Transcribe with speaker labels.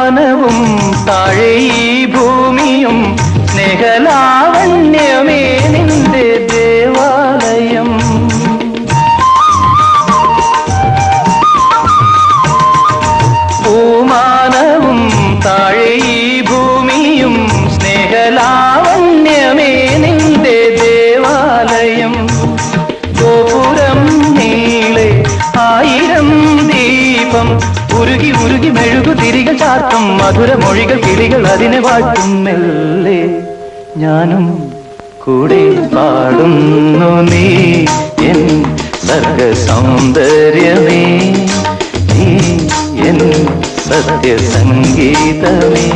Speaker 1: പൂമാനവും താഴെ ഈ ഭൂമിയും സ്നേഹലാവണ്യമേ നിന്റെ ദേവാലയം. പൂമാനവും താഴെ ഈ ഭൂമിയും സ്നേഹലാവണ്യമേ നിന്റെ ദേവാലയം. ഗോപുരം നീളെ 1000 ദീപം ഉരുകി ഉരുകി മെഴുകു തിരികൾ ചാർത്തും മധുരമൊഴികൾ കിളികൾ അതിനെ വാഴ്ത്തും. മെല്ലെ ഞാനും കൂടെ പാടുന്നു നീ എൻ സർഗ സൗന്ദര്യമേ, നീ എൻ സത്യസംഗീതമേ.